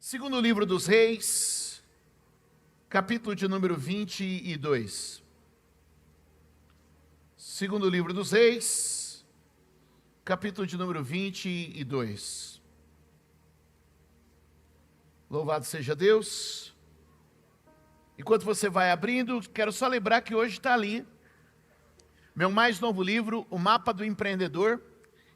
Segundo livro dos Reis, capítulo de número 22. Segundo livro dos Reis, capítulo de número 22. Louvado seja Deus. Enquanto você vai abrindo, quero só lembrar que hoje está ali meu mais novo livro, O Mapa do Empreendedor.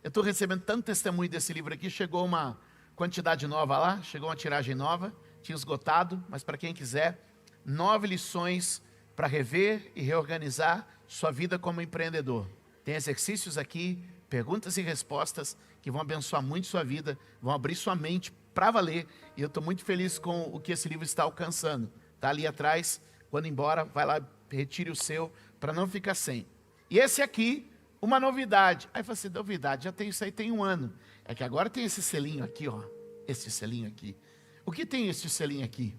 Eu estou recebendo tanto testemunho desse livro aqui, chegou uma quantidade nova lá, chegou uma tiragem nova, tinha esgotado, mas para quem quiser, 9 lições para rever e reorganizar sua vida como empreendedor. Tem exercícios aqui, perguntas e respostas que vão abençoar muito sua vida, vão abrir sua mente para valer, e eu estou muito feliz com o que esse livro está alcançando. Está ali atrás, quando embora, vai lá, retire o seu, para não ficar sem. E esse aqui, uma novidade. Aí eu falei assim, novidade, já tem isso aí, tem um ano. É que agora tem esse selinho aqui, ó. Esse selinho aqui. O que tem esse selinho aqui?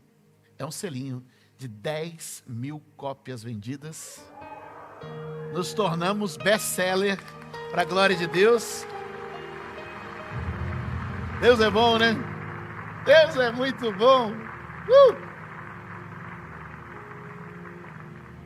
É um selinho de 10 mil cópias vendidas. Nos tornamos best-seller, para a glória de Deus. Deus é bom, né? Deus é muito bom.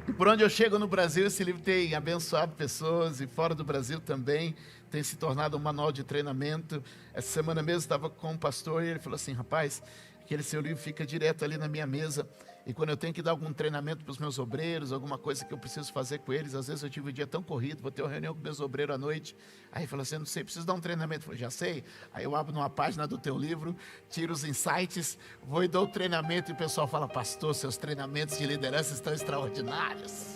E por onde eu chego no Brasil, esse livro tem abençoado pessoas, e fora do Brasil também, tem se tornado um manual de treinamento. Essa semana mesmo estava com um pastor e ele falou assim, rapaz, aquele seu livro fica direto ali na minha mesa, e quando eu tenho que dar algum treinamento para os meus obreiros, alguma coisa que eu preciso fazer com eles, às vezes eu tive um dia tão corrido, vou ter uma reunião com meus obreiros à noite, aí ele falou assim, não sei, preciso dar um treinamento. Eu falei, já sei. Aí eu abro numa página do teu livro, tiro os insights, vou e dou o treinamento, e o pessoal fala, pastor, seus treinamentos de liderança estão extraordinários.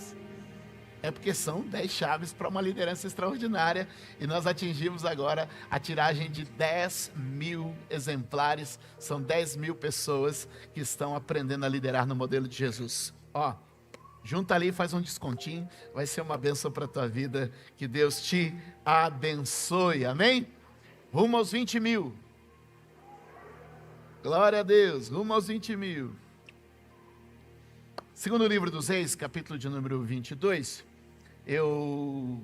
É porque são 10 chaves para uma liderança extraordinária, e nós atingimos agora a tiragem de 10 mil exemplares, são 10 mil pessoas que estão aprendendo a liderar no modelo de Jesus. Ó, junta ali, faz um descontinho, vai ser uma bênção para a tua vida, que Deus te abençoe, amém? Rumo aos 20 mil, glória a Deus, rumo aos 20 mil. Segundo livro dos Reis, capítulo de número 22, eu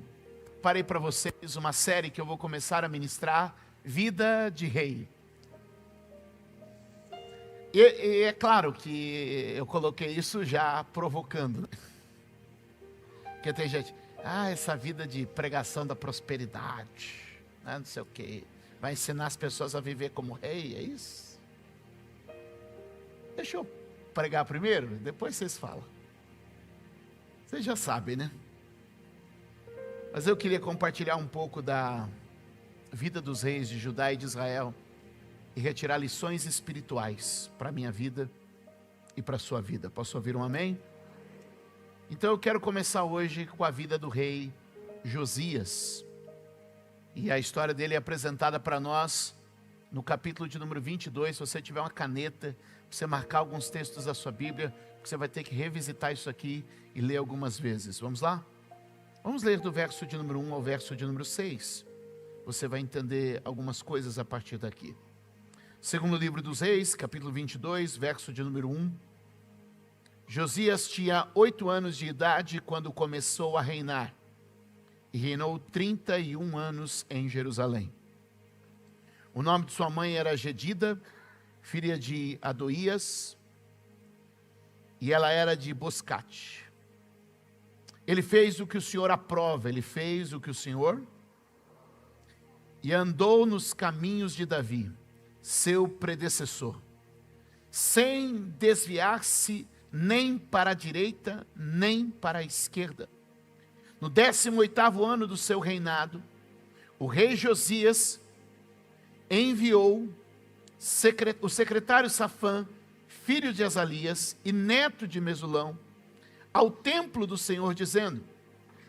parei para vocês uma série que eu vou começar a ministrar, Vida de Rei. E é claro que eu coloquei isso já provocando. Porque tem gente, essa vida de pregação da prosperidade, né, não sei o quê, vai ensinar as pessoas a viver como rei, é isso? Deixa eu pregar primeiro, depois vocês falam. Vocês já sabem, né? Mas eu queria compartilhar um pouco da vida dos reis de Judá e de Israel e retirar lições espirituais para a minha vida e para a sua vida. Posso ouvir um amém? Então eu quero começar hoje com a vida do rei Josias. E a história dele é apresentada para nós no capítulo de número 22. Se você tiver uma caneta, você marcar alguns textos da sua Bíblia, você vai ter que revisitar isso aqui e ler algumas vezes. Vamos lá? Vamos ler do verso de número 1 ao verso de número 6. Você vai entender algumas coisas a partir daqui. Segundo livro dos Reis, capítulo 22, verso de número 1. Josias tinha 8 anos de idade quando começou a reinar, e reinou 31 anos em Jerusalém. O nome de sua mãe era Gedida, filha de Adoías, e ela era de Boscate. Ele fez o que o Senhor aprova, ele fez o que o Senhor, e andou nos caminhos de Davi, seu predecessor, sem desviar-se nem para a direita, nem para a esquerda. No 18º ano do seu reinado, o rei Josias enviou o secretário Safã, filho de Azalias e neto de Mesulão, ao templo do Senhor, dizendo,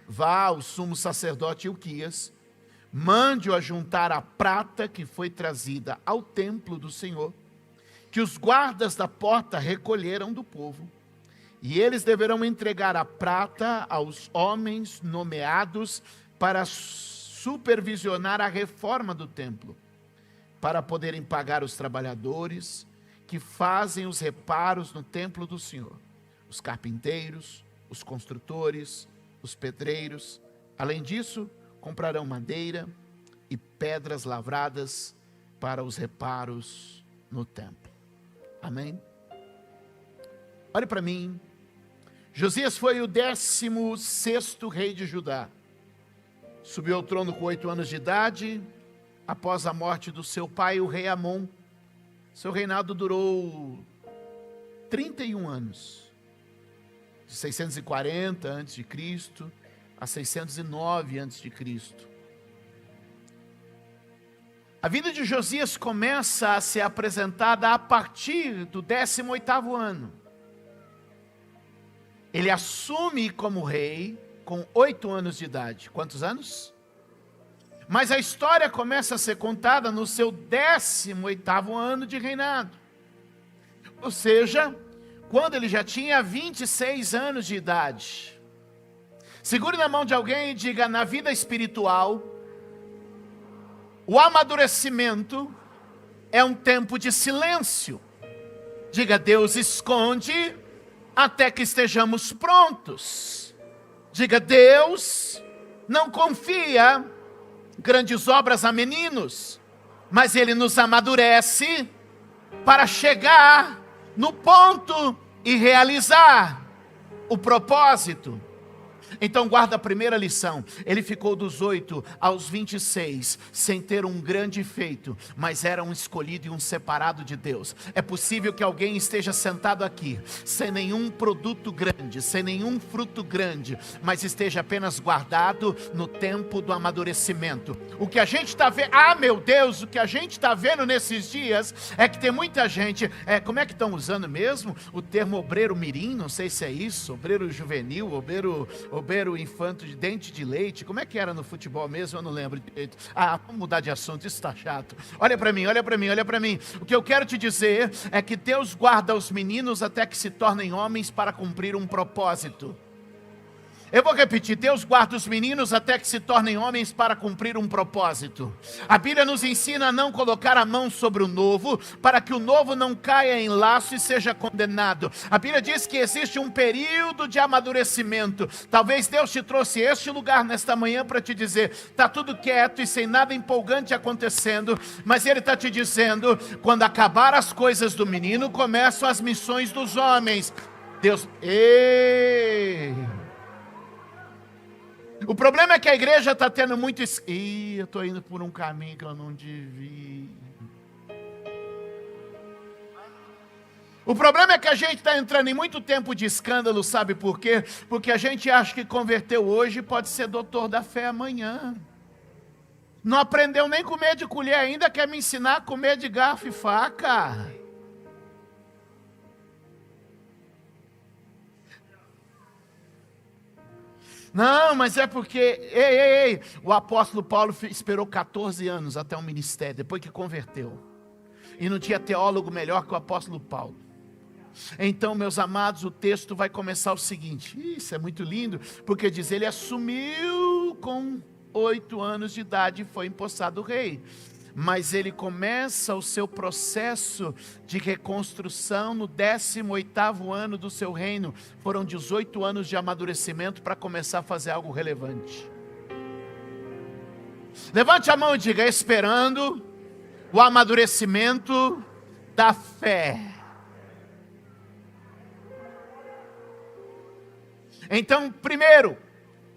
vá ao sumo sacerdote Ilquias, mande-o ajuntar a prata que foi trazida ao templo do Senhor, que os guardas da porta recolheram do povo, e eles deverão entregar a prata aos homens nomeados para supervisionar a reforma do templo, para poderem pagar os trabalhadores que fazem os reparos no templo do Senhor, os carpinteiros, os construtores, os pedreiros. Além disso, comprarão madeira e pedras lavradas para os reparos no templo. Amém? Olhe para mim. Josias foi o 16º rei de Judá. Subiu ao trono com 8 anos de idade, após a morte do seu pai, o rei Amon. Seu reinado durou 31 anos, de 640 a.C. a 609 a.C. A vida de Josias começa a ser apresentada a partir do 18º ano. Ele assume como rei com 8 anos de idade. Quantos anos? Mas a história começa a ser contada no seu 18º ano de reinado. Ou seja, quando ele já tinha 26 anos de idade. Segure na mão de alguém e diga: na vida espiritual, o amadurecimento é um tempo de silêncio. Diga: Deus esconde até que estejamos prontos. Diga: Deus não confia grandes obras a meninos, mas Ele nos amadurece para chegar no ponto e realizar o propósito. Então guarda a primeira lição. Ele ficou dos 8 aos 26 sem ter um grande feito, mas era um escolhido e um separado de Deus. É possível que alguém esteja sentado aqui sem nenhum produto grande, sem nenhum fruto grande, mas esteja apenas guardado no tempo do amadurecimento. O que a gente está vendo, meu Deus, o que a gente está vendo nesses dias é que tem muita gente, como é que estão usando mesmo o termo obreiro mirim? Não sei se é isso, obreiro juvenil, obreiro infanto de dente de leite. Como é que era no futebol mesmo? Eu não lembro direito. Vamos mudar de assunto, isso está chato. Olha para mim, olha para mim, olha para mim. O que eu quero te dizer é que Deus guarda os meninos até que se tornem homens para cumprir um propósito. Eu vou repetir: Deus guarda os meninos até que se tornem homens para cumprir um propósito. A Bíblia nos ensina a não colocar a mão sobre o novo, para que o novo não caia em laço e seja condenado. A Bíblia diz que existe um período de amadurecimento. Talvez Deus te trouxe este lugar nesta manhã para te dizer: está tudo quieto e sem nada empolgante acontecendo, mas Ele está te dizendo: quando acabar as coisas do menino, começam as missões dos homens. Deus... O problema é que a igreja está tendo muito... eu estou indo por um caminho que eu não devia. O problema é que a gente está entrando em muito tempo de escândalo, sabe por quê? Porque a gente acha que converteu hoje pode ser doutor da fé amanhã. Não aprendeu nem comer de colher ainda, quer me ensinar a comer de garfo e faca. Não, mas é porque, o apóstolo Paulo esperou 14 anos até o ministério, depois que converteu. E não tinha teólogo melhor que o apóstolo Paulo. Então, meus amados, o texto vai começar o seguinte. Isso é muito lindo, porque diz: ele assumiu com 8 anos de idade e foi empossado rei. Mas ele começa o seu processo de reconstrução no 18º ano do seu reino. Foram 18 anos de amadurecimento para começar a fazer algo relevante. Levante a mão e diga: esperando o amadurecimento da fé. Então, primeiro,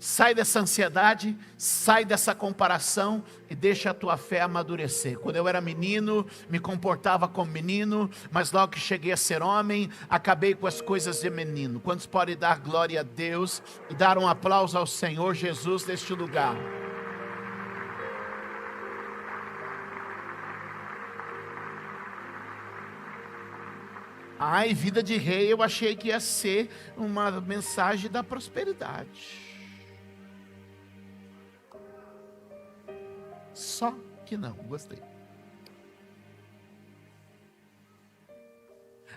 sai dessa ansiedade, sai dessa comparação e deixa a tua fé amadurecer. Quando eu era menino, me comportava como menino, mas logo que cheguei a ser homem, acabei com as coisas de menino. Quantos podem dar glória a Deus e dar um aplauso ao Senhor Jesus neste lugar? Vida de rei, eu achei que ia ser uma mensagem da prosperidade. Só que não, gostei.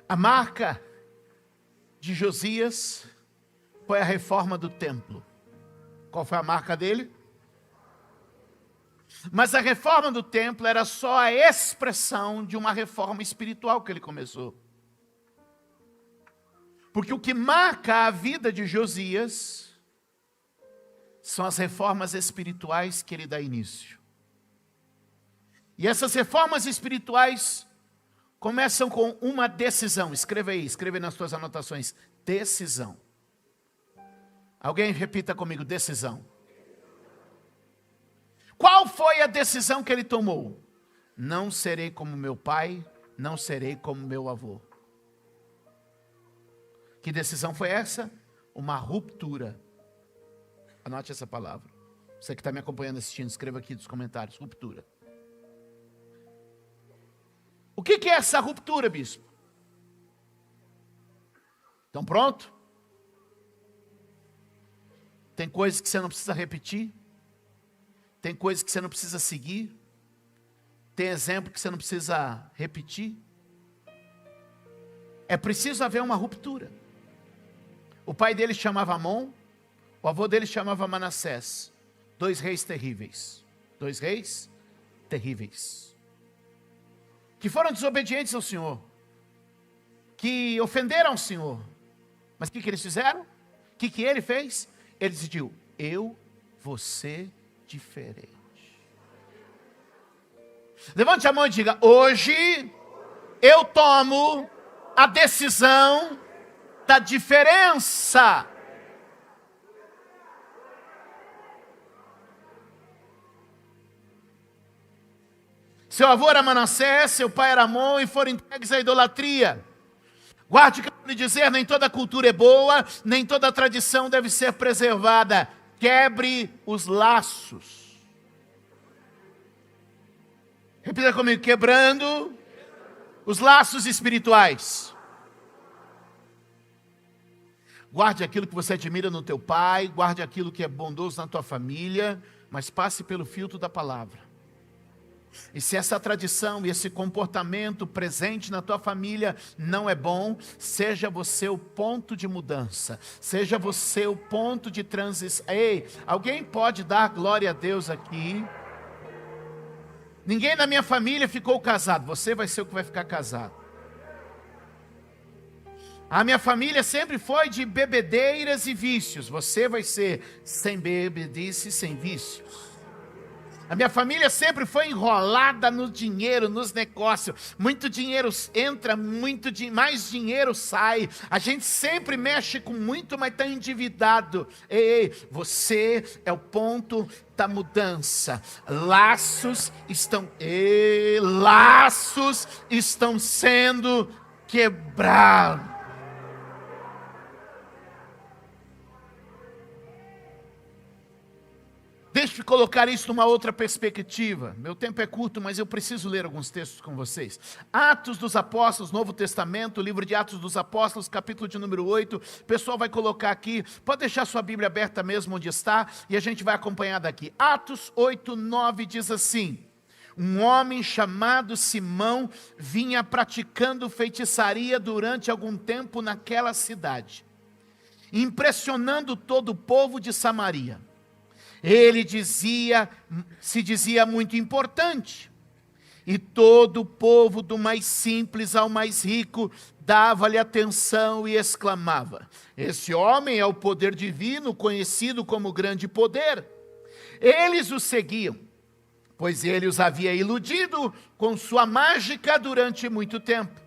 A marca de Josias foi a reforma do templo. Qual foi a marca dele? Mas a reforma do templo era só a expressão de uma reforma espiritual que ele começou. Porque o que marca a vida de Josias são as reformas espirituais que ele dá início. E essas reformas espirituais começam com uma decisão. Escreva aí, escreva aí nas suas anotações. Decisão. Alguém repita comigo, decisão. Qual foi a decisão que ele tomou? Não serei como meu pai, não serei como meu avô. Que decisão foi essa? Uma ruptura. Anote essa palavra. Você que está me acompanhando, assistindo, escreva aqui nos comentários, ruptura. O que é essa ruptura, bispo? Estão prontos? Tem coisas que você não precisa repetir. Tem coisas que você não precisa seguir. Tem exemplo que você não precisa repetir. É preciso haver uma ruptura. O pai dele chamava Amon, o avô dele chamava Manassés. 2 reis terríveis. 2 reis terríveis. Que foram desobedientes ao Senhor. Que ofenderam ao Senhor. Mas o que eles fizeram? O que ele fez? Ele decidiu, eu vou ser diferente. Levante a mão e diga, hoje eu tomo a decisão da diferença. Seu avô era Manassés, seu pai era Amon e foram entregues à idolatria. Guarde o que eu vou lhe dizer, nem toda cultura é boa, nem toda tradição deve ser preservada. Quebre os laços. Repita comigo, quebrando os laços espirituais. Guarde aquilo que você admira no teu pai, guarde aquilo que é bondoso na tua família, mas passe pelo filtro da palavra. E se essa tradição e esse comportamento presente na tua família não é bom, seja você o ponto de mudança, seja você o ponto de transição. Ei, alguém pode dar glória a Deus aqui? Ninguém na minha família ficou casado, você vai ser o que vai ficar casado. A minha família sempre foi de bebedeiras e vícios, você vai ser sem bebedice e sem vícios. A minha família sempre foi enrolada no dinheiro, nos negócios. Muito dinheiro entra, mais dinheiro sai. A gente sempre mexe com muito, mas está endividado. Ei, você é o ponto da mudança. Laços estão sendo quebrados. Deixe-me colocar isso numa outra perspectiva. Meu tempo é curto, mas eu preciso ler alguns textos com vocês. Atos dos Apóstolos, Novo Testamento, livro de Atos dos Apóstolos, capítulo de número 8. O pessoal vai colocar aqui, pode deixar sua Bíblia aberta mesmo onde está, e a gente vai acompanhar daqui. Atos 8, 9 diz assim: um homem chamado Simão vinha praticando feitiçaria durante algum tempo naquela cidade, impressionando todo o povo de Samaria. Ele se dizia muito importante, e todo o povo, do mais simples ao mais rico, dava-lhe atenção e exclamava: esse homem é o poder divino, conhecido como grande poder. Eles o seguiam, pois ele os havia iludido com sua mágica durante muito tempo.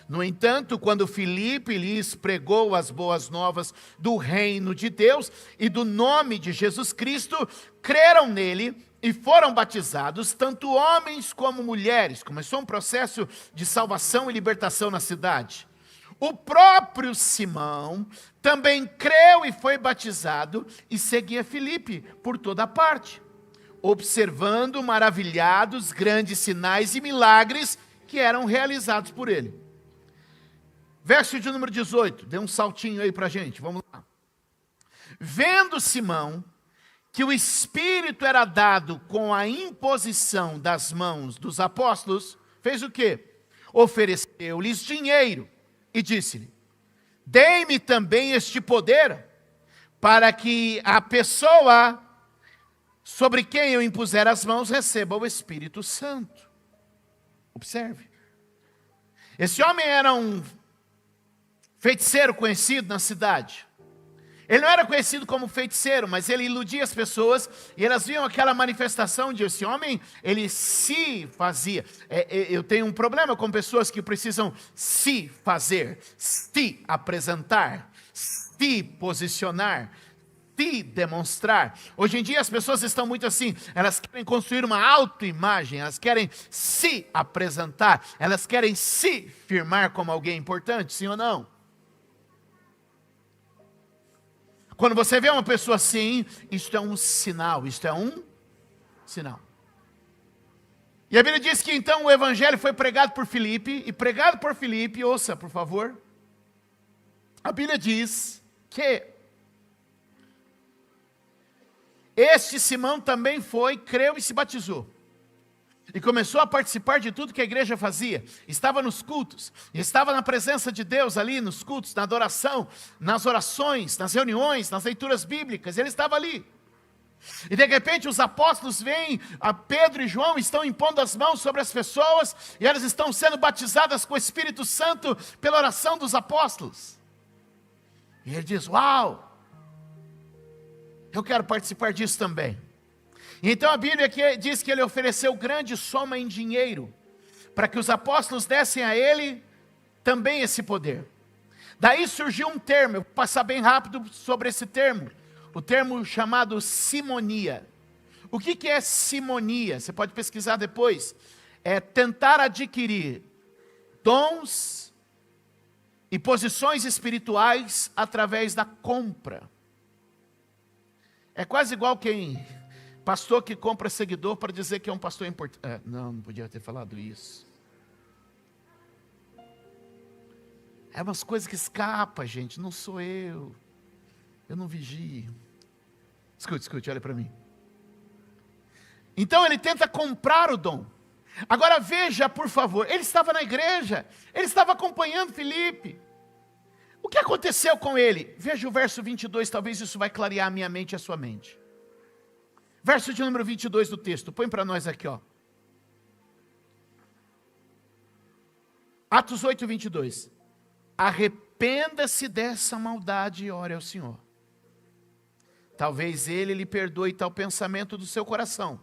No entanto, quando Filipe lhes pregou as boas novas do reino de Deus e do nome de Jesus Cristo, creram nele e foram batizados, tanto homens como mulheres. Começou um processo de salvação e libertação na cidade. O próprio Simão também creu e foi batizado e seguia Filipe por toda parte, observando maravilhados grandes sinais e milagres que eram realizados por ele. Verso de número 18, dê um saltinho aí para a gente, vamos lá. Vendo Simão que o Espírito era dado com a imposição das mãos dos apóstolos, fez o quê? Ofereceu-lhes dinheiro e disse-lhe: dei-me também este poder, para que a pessoa sobre quem eu impuser as mãos receba o Espírito Santo. Observe. Esse homem era um feiticeiro conhecido na cidade. Ele não era conhecido como feiticeiro, mas ele iludia as pessoas, e elas viam aquela manifestação de esse homem, ele se fazia. Eu tenho um problema com pessoas que precisam se fazer, se apresentar, se posicionar, se demonstrar. Hoje em dia as pessoas estão muito assim, elas querem construir uma autoimagem, elas querem se apresentar, elas querem se firmar como alguém importante, sim ou não? Quando você vê uma pessoa assim, isto é um sinal, E a Bíblia diz que então o evangelho foi pregado por Filipe, e pregado por Filipe, ouça por favor, a Bíblia diz que este Simão também foi, creu e se batizou. E começou a participar de tudo que a igreja fazia. Estava nos cultos, estava na presença de Deus ali nos cultos, na adoração, nas orações, nas reuniões, nas leituras bíblicas. Ele estava ali. E de repente os apóstolos vêm, a Pedro e João estão impondo as mãos sobre as pessoas, e elas estão sendo batizadas com o Espírito Santo pela oração dos apóstolos. E ele diz: uau, eu quero participar disso também. Então a Bíblia diz que ele ofereceu grande soma em dinheiro, para que os apóstolos dessem a ele também esse poder. Daí surgiu um termo, eu vou passar bem rápido sobre esse termo, o termo chamado simonia. O que é simonia? Você pode pesquisar depois. É tentar adquirir dons e posições espirituais através da compra. É quase igual pastor que compra seguidor para dizer que é um pastor importante. Não podia ter falado isso. É umas coisas que escapam, gente. Não sou eu. Eu não vigio. Escute, olha para mim. Então ele tenta comprar o dom. Agora veja, por favor. Ele estava na igreja. Ele estava acompanhando Filipe. O que aconteceu com ele? Veja o verso 22. Talvez isso vai clarear a minha mente e a sua mente. Verso de número 22 do texto, põe para nós aqui, ó. Atos 8, 22. Arrependa-se dessa maldade e ore ao Senhor. Talvez Ele lhe perdoe tal pensamento do seu coração.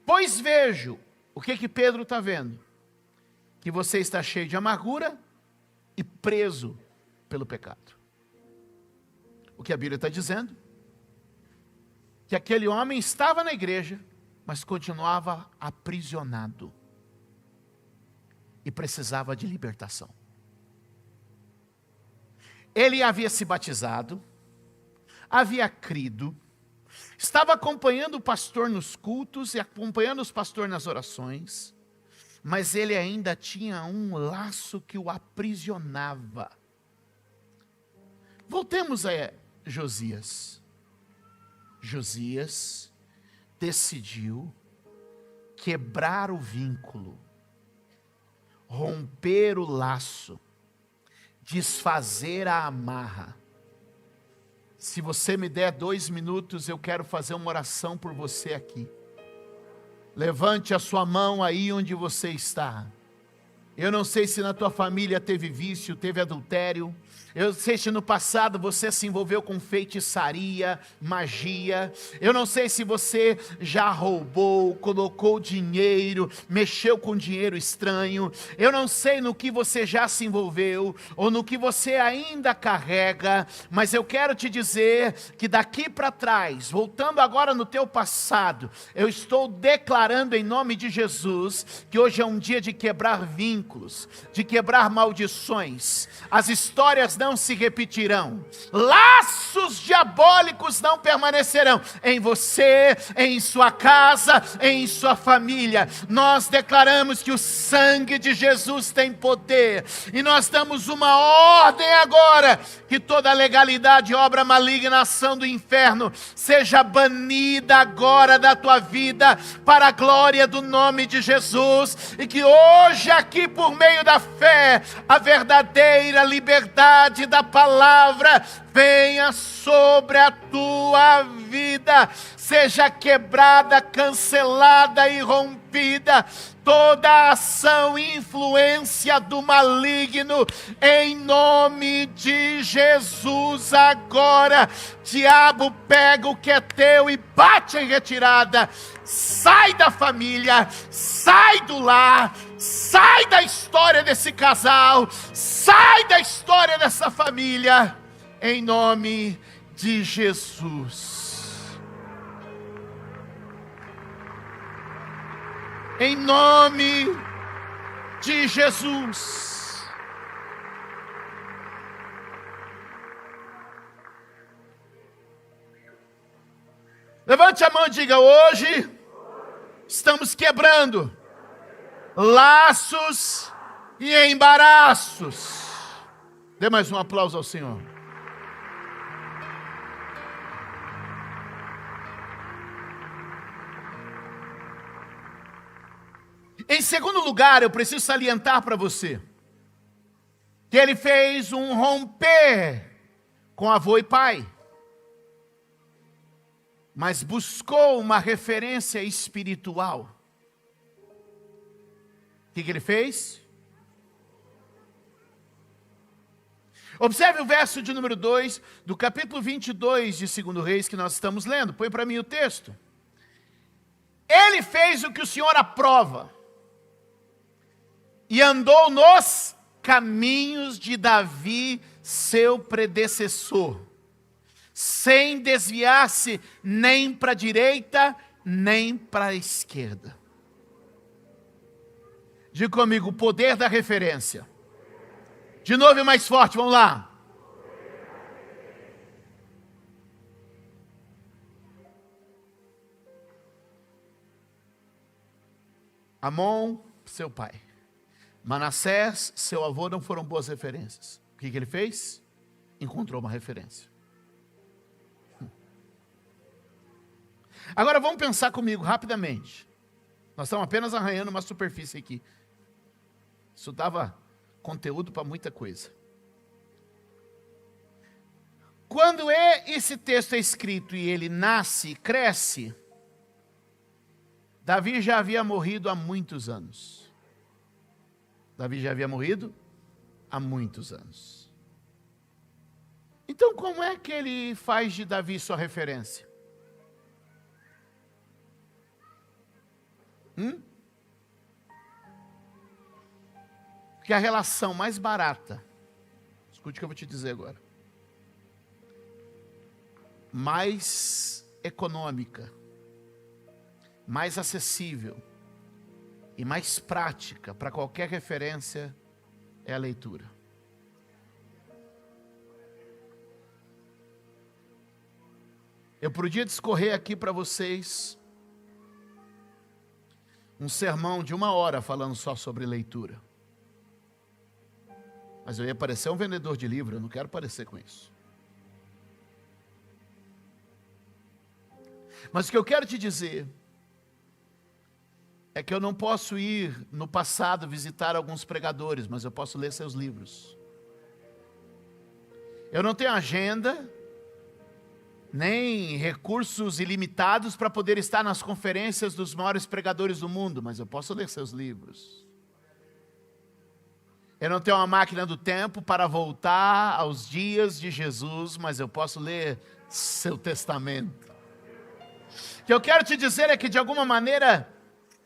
Pois vejo, o que Pedro está vendo? Que você está cheio de amargura e preso pelo pecado. O que a Bíblia está dizendo? Que aquele homem estava na igreja, mas continuava aprisionado. E precisava de libertação. Ele havia se batizado, havia crido, estava acompanhando o pastor nos cultos e acompanhando os pastores nas orações, mas ele ainda tinha um laço que o aprisionava. Voltemos a Josias. Josias decidiu quebrar o vínculo, romper o laço, desfazer a amarra. Se você me der 2 minutos, eu quero fazer uma oração por você aqui. Levante a sua mão aí onde você está. Eu não sei se na tua família teve vício, teve adultério. Eu não sei se no passado você se envolveu com feitiçaria, magia. Eu não sei se você já roubou, colocou dinheiro, mexeu com dinheiro estranho. Eu não sei no que você já se envolveu, ou no que você ainda carrega. Mas eu quero te dizer que daqui para trás, voltando agora no teu passado, eu estou declarando em nome de Jesus, que hoje é um dia de quebrar vínculos, de quebrar maldições. As histórias não se repetirão, laços diabólicos não permanecerão em você, em sua casa, em sua família. Nós declaramos que o sangue de Jesus tem poder, e nós damos uma ordem agora, que toda legalidade, obra maligna, ação do inferno, seja banida agora da tua vida, para a glória do nome de Jesus, e que hoje aqui, por meio da fé, a verdadeira liberdade da palavra venha sobre a tua vida, seja quebrada, cancelada e rompida toda ação e influência do maligno, em nome de Jesus. Agora, diabo, pega o que é teu e bate em retirada. Sai da família, sai do lar, sai da história desse casal, sai da história dessa família, em nome de Jesus. Em nome de Jesus. Levante a mão e diga: hoje estamos quebrando laços e embaraços. Dê mais um aplauso ao Senhor. Em segundo lugar, eu preciso salientar para você que ele fez um romper com avô e pai, mas buscou uma referência espiritual. O que ele fez? Observe o verso de número 2 do capítulo 22 de 2 Reis que nós estamos lendo. Põe para mim o texto. Ele fez o que o Senhor aprova e andou nos caminhos de Davi, seu predecessor, sem desviar-se nem para a direita, nem para a esquerda. Diga comigo: o poder da referência. De novo e mais forte, vamos lá. Amon, seu pai. Manassés, seu avô, não foram boas referências. O que ele fez? Encontrou uma referência. Agora vamos pensar comigo rapidamente. Nós estamos apenas arranhando uma superfície aqui. Isso dava conteúdo para muita coisa. Quando esse texto é escrito e ele nasce e cresce, Davi já havia morrido há muitos anos. Davi já havia morrido há muitos anos. Então, como é que ele faz de Davi sua referência? Porque a relação mais barata, escute o que eu vou te dizer agora, mais econômica, mais acessível e mais prática para qualquer referência é a leitura. Eu podia discorrer aqui para vocês um sermão de 1 hora falando só sobre leitura. Mas eu ia parecer um vendedor de livro, eu não quero parecer com isso. Mas o que eu quero te dizer é que eu não posso ir no passado visitar alguns pregadores, mas eu posso ler seus livros. Eu não tenho agenda, nem recursos ilimitados para poder estar nas conferências dos maiores pregadores do mundo, mas eu posso ler seus livros. Eu não tenho uma máquina do tempo para voltar aos dias de Jesus, mas eu posso ler seu testamento. O que eu quero te dizer é que, de alguma maneira,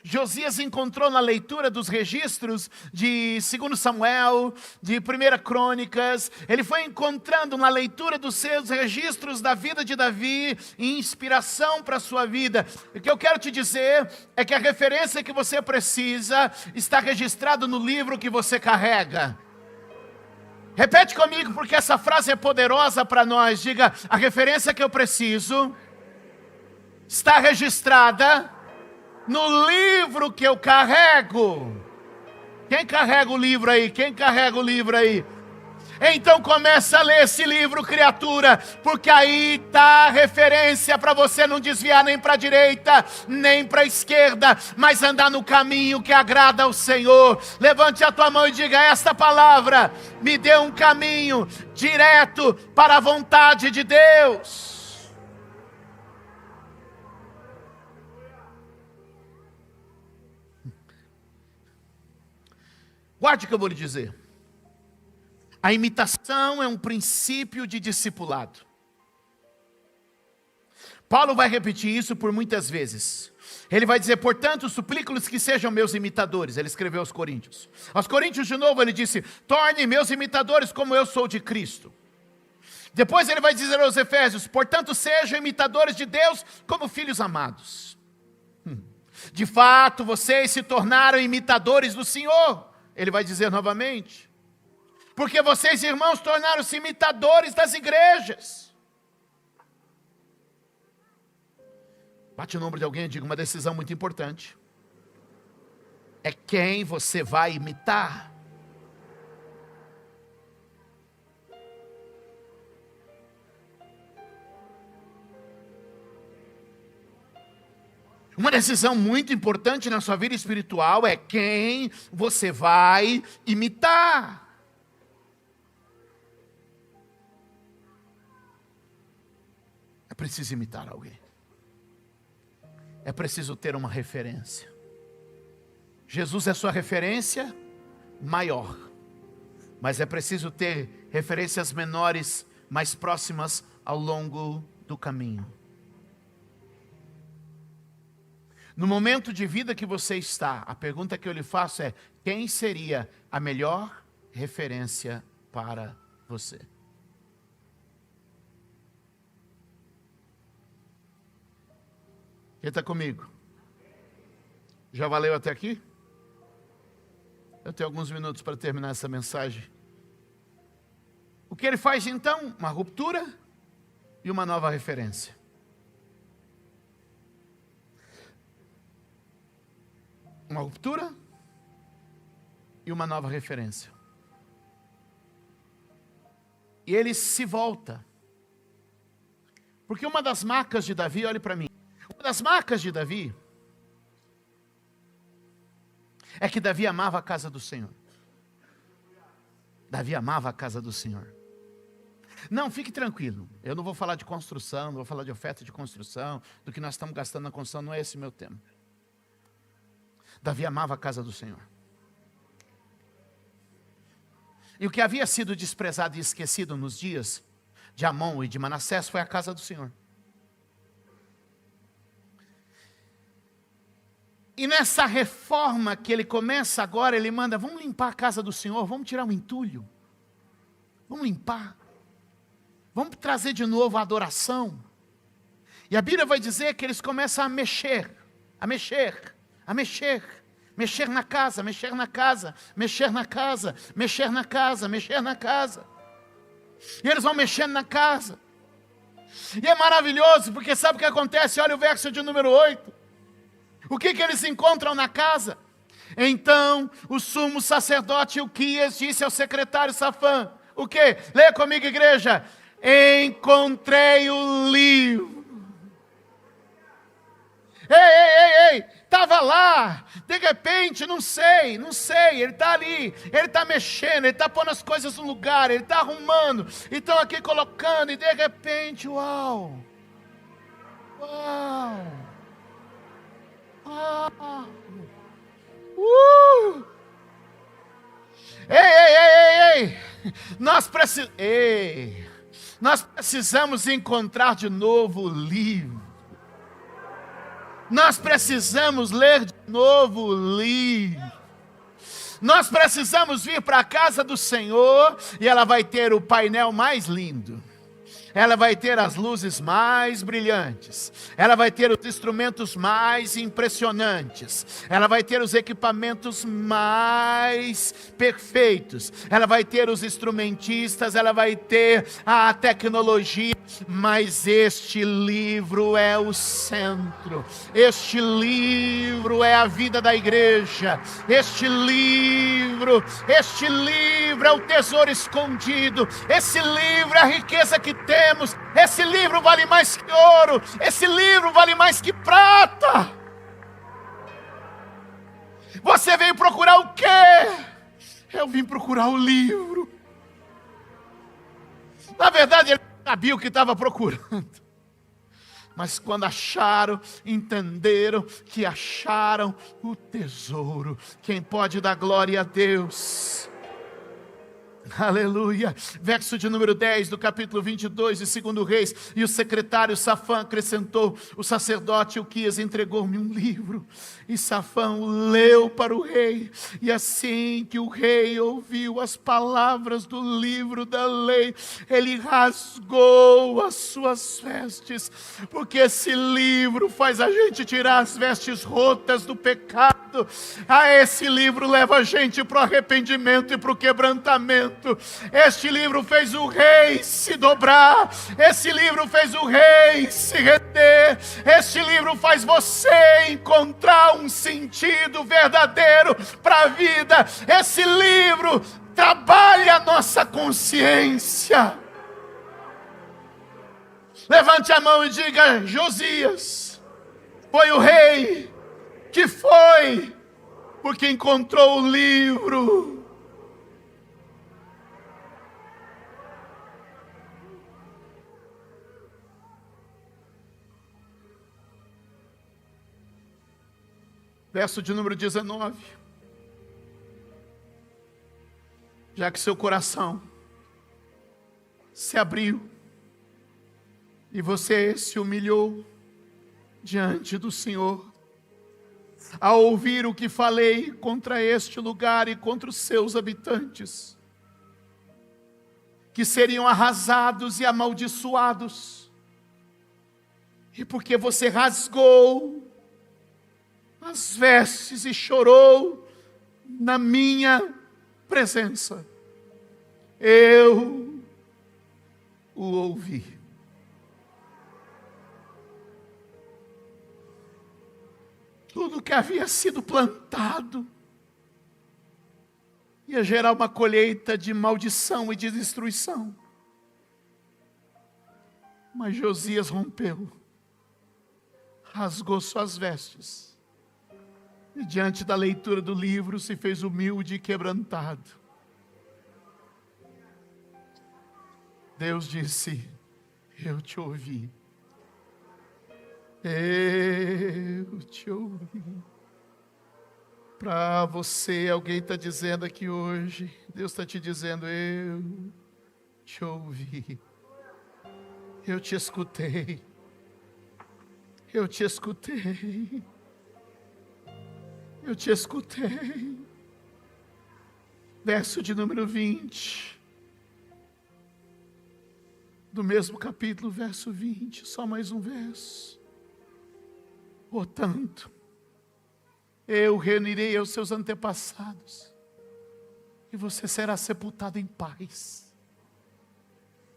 Josias encontrou na leitura dos registros de 2 Samuel, de 1 Crônicas, ele foi encontrando na leitura dos seus registros da vida de Davi inspiração para a sua vida. O que eu quero te dizer é que a referência que você precisa está registrada no livro que você carrega. Repete comigo, porque essa frase é poderosa para nós. Diga: a referência que eu preciso está registrada no livro que eu carrego. Quem carrega o livro aí? Quem carrega o livro aí? Então começa a ler esse livro, criatura, porque aí está a referência para você não desviar nem para a direita, nem para a esquerda, mas andar no caminho que agrada ao Senhor. Levante a tua mão e diga: esta palavra me deu um caminho direto para a vontade de Deus. Guarde o que eu vou lhe dizer. A imitação é um princípio de discipulado. Paulo vai repetir isso por muitas vezes. Ele vai dizer: portanto, suplico-lhes que sejam meus imitadores. Ele escreveu aos Coríntios. Aos Coríntios de novo ele disse: tornem meus imitadores como eu sou de Cristo. Depois ele vai dizer aos Efésios: portanto, sejam imitadores de Deus como filhos amados. De fato, vocês se tornaram imitadores do Senhor. Ele vai dizer novamente: porque vocês, irmãos, tornaram-se imitadores das igrejas. Bate o nome de alguém e diga: uma decisão muito importante. É quem você vai imitar. Uma decisão muito importante na sua vida espiritual é quem você vai imitar. É preciso imitar alguém. É preciso ter uma referência. Jesus é sua referência maior. Mas é preciso ter referências menores, mais próximas ao longo do caminho. No momento de vida que você está, a pergunta que eu lhe faço é: quem seria a melhor referência para você? Quem está comigo? Já valeu até aqui? Eu tenho alguns minutos para terminar essa mensagem. O que ele faz então? Uma ruptura e uma nova referência. Uma ruptura e uma nova referência. E ele se volta. Porque uma das marcas de Davi, olhe para mim. Uma das marcas de Davi é que Davi amava a casa do Senhor. Davi amava a casa do Senhor. Não, fique tranquilo. Eu não vou falar de construção, não vou falar de oferta de construção, do que nós estamos gastando na construção, não é esse o meu tema. Davi amava a casa do Senhor. E o que havia sido desprezado e esquecido nos dias de Amon e de Manassés foi a casa do Senhor. E nessa reforma que ele começa agora, ele manda: vamos limpar a casa do Senhor, vamos tirar o entulho. Vamos limpar. Vamos trazer de novo a adoração. E a Bíblia vai dizer que eles começam a mexer na casa, mexer na casa, mexer na casa, mexer na casa, mexer na casa. E eles vão mexendo na casa. E é maravilhoso, porque sabe o que acontece? Olha o verso de número 8. O que eles encontram na casa? Então o sumo sacerdote Ilquias disse ao secretário Safã: o que? Leia comigo, igreja. Encontrei o livro. Ei, estava lá, de repente, não sei, ele está ali, ele está mexendo, ele está pondo as coisas no lugar, ele está arrumando, e estão aqui colocando, e de repente, uau, ei, nós precisamos encontrar de novo o livro. Nós precisamos ler de novo o livro. Nós precisamos vir para a casa do Senhor e ela vai ter o painel mais lindo. ela vai ter as luzes mais brilhantes, ela vai ter os instrumentos mais impressionantes, ela vai ter os equipamentos mais perfeitos, ela vai ter os instrumentistas, ela vai ter a tecnologia, mas este livro é o centro, este livro é a vida da igreja, este livro é o tesouro escondido, esse livro é a riqueza que temos, esse livro vale mais que ouro, esse livro vale mais que prata. Você veio procurar o quê? Eu vim procurar o livro. Na verdade, ele sabia o que estava procurando. Mas quando acharam, entenderam que acharam o tesouro. Quem pode dar glória a Deus? Aleluia. Verso de número 10 do capítulo 22 de 2 Reis. E o secretário Safã acrescentou: o sacerdote Ilquias entregou-me um livro. E Safã o leu para o rei. E assim que o rei ouviu as palavras do livro da lei, ele rasgou as suas vestes. Porque esse livro faz a gente tirar as vestes rotas do pecado. Esse livro leva a gente para o arrependimento e para o quebrantamento. Este livro fez o rei se dobrar, esse livro fez o rei se render, este livro faz você encontrar um sentido verdadeiro para a vida. Esse livro trabalha a nossa consciência. Levante a mão e diga: Josias foi o rei que foi porque encontrou o livro. Verso de número 19. Já que seu coração se abriu e você se humilhou diante do Senhor, ao ouvir o que falei contra este lugar e contra os seus habitantes, que seriam arrasados e amaldiçoados, e porque você rasgou as vestes e chorou na minha presença, eu o ouvi. Tudo que havia sido plantado ia gerar uma colheita de maldição e de destruição. Mas Josias rompeu, rasgou suas vestes, e diante da leitura do livro se fez humilde e quebrantado. Deus disse: eu te ouvi. Eu te ouvi. Para você, alguém está dizendo aqui hoje, Deus está te dizendo: eu te ouvi. Eu te escutei. Eu te escutei. Eu te escutei. Verso de número 20. Do mesmo capítulo, verso 20. Só mais um verso. Portanto, eu reunirei aos seus antepassados, e você será sepultado em paz.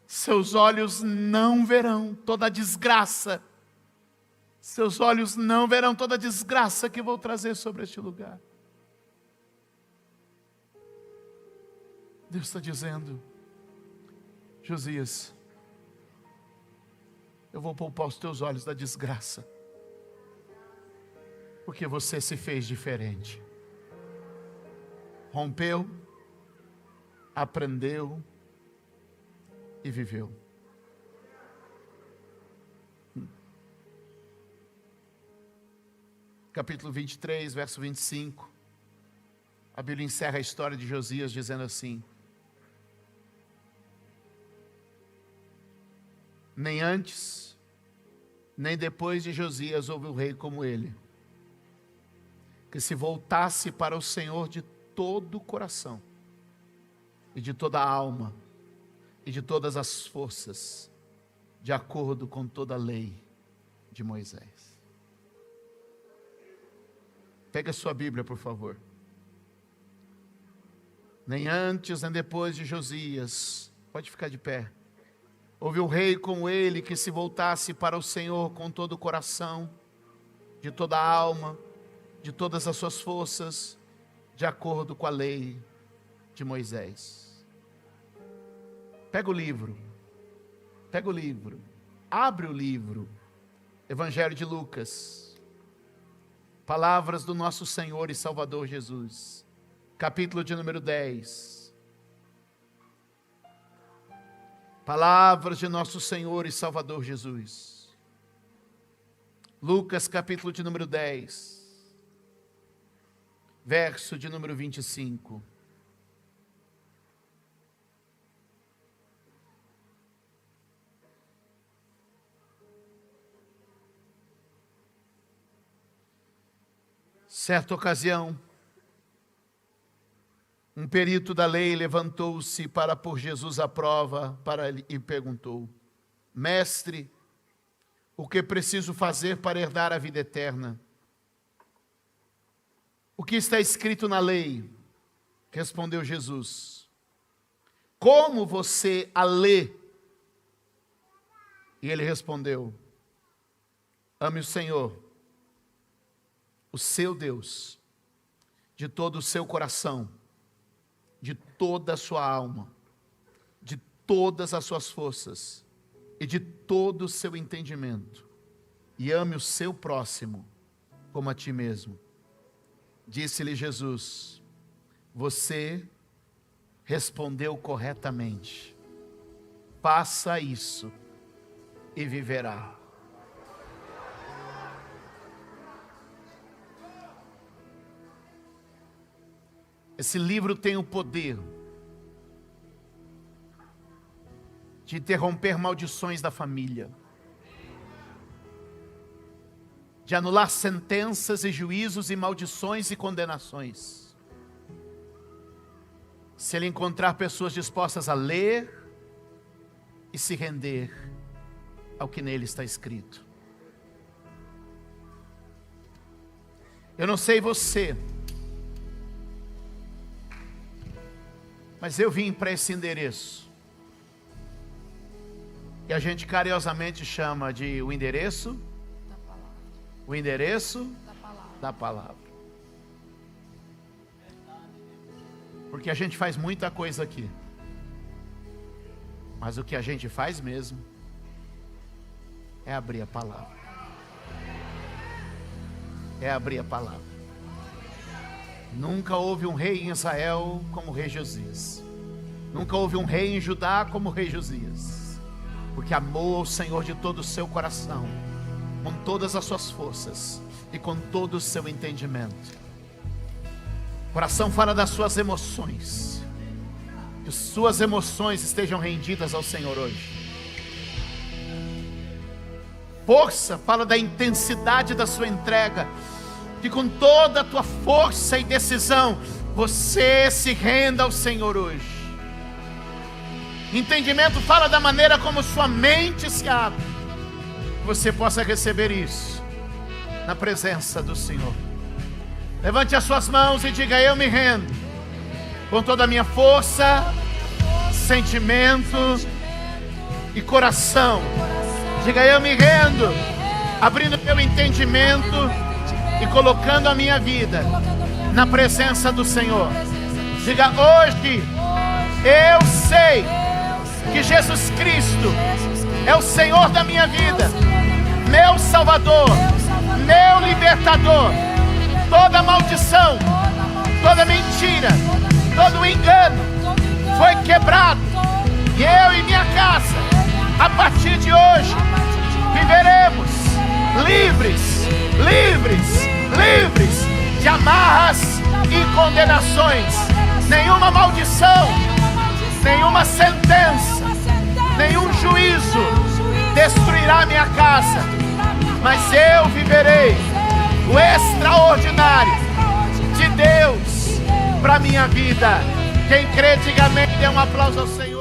Seus olhos não verão toda a desgraça. Seus olhos não verão toda a desgraça que vou trazer sobre este lugar. Deus está dizendo: Josias, eu vou poupar os teus olhos da desgraça, porque você se fez diferente. Rompeu, aprendeu e viveu. Capítulo 23, verso 25. A Bíblia encerra a história de Josias dizendo assim: nem antes, nem depois de Josias houve um rei como ele, que se voltasse para o Senhor de todo o coração, e de toda a alma, e de todas as forças, de acordo com toda a lei de Moisés. Pega a sua Bíblia, por favor. Nem antes, nem depois de Josias, pode ficar de pé, houve um rei como ele que se voltasse para o Senhor com todo o coração, de toda a alma, de todas as suas forças, de acordo com a lei de Moisés. Pega o livro, abre o livro, Evangelho de Lucas, palavras do nosso Senhor e Salvador Jesus, capítulo de número 10, palavras de nosso Senhor e Salvador Jesus, Lucas capítulo de número 10, verso de número 25. Certa ocasião, um perito da lei levantou-se para pôr Jesus à prova e perguntou: Mestre, o que preciso fazer para herdar a vida eterna? O que está escrito na lei? Respondeu Jesus: Como você a lê? E ele respondeu: Ame o Senhor, o seu Deus, de todo o seu coração, de toda a sua alma, de todas as suas forças e de todo o seu entendimento, e ame o seu próximo como a ti mesmo. Disse-lhe Jesus: Você respondeu corretamente, faça isso e viverá. Esse livro tem o poder de interromper maldições da família, de anular sentenças e juízos e maldições e condenações. Se ele encontrar pessoas dispostas a ler e se render ao que nele está escrito. Eu não sei você, mas eu vim para esse endereço, que a gente carinhosamente chama de o endereço da palavra. O endereço da palavra. Porque a gente faz muita coisa aqui, mas o que a gente faz mesmo é abrir a palavra. É abrir a palavra. Nunca houve um rei em Israel como o rei Josias. Nunca houve um rei em Judá como o rei Josias. Porque amou ao Senhor de todo o seu coração, com todas as suas forças e com todo o seu entendimento. O coração fala das suas emoções. Que suas emoções estejam rendidas ao Senhor hoje. Força fala da intensidade da sua entrega. Que com toda a tua força e decisão, você se renda ao Senhor hoje. Entendimento fala da maneira como sua mente se abre. Que você possa receber isso na presença do Senhor. Levante as suas mãos e diga: eu me rendo. Com toda a minha força, sentimento e coração. Diga: eu me rendo. Abrindo meu entendimento e colocando a minha vida na presença do Senhor. Diga: hoje eu sei que Jesus Cristo é o Senhor da minha vida, meu Salvador, meu Libertador. Toda maldição, toda mentira, todo engano foi quebrado, e eu e minha casa, a partir de hoje, viveremos livres, livres, livres de amarras e condenações. Nenhuma maldição, nenhuma sentença, nenhum juízo destruirá minha casa, mas eu viverei o extraordinário de Deus para minha vida. Quem crê, diga amém. Dê um aplauso ao Senhor.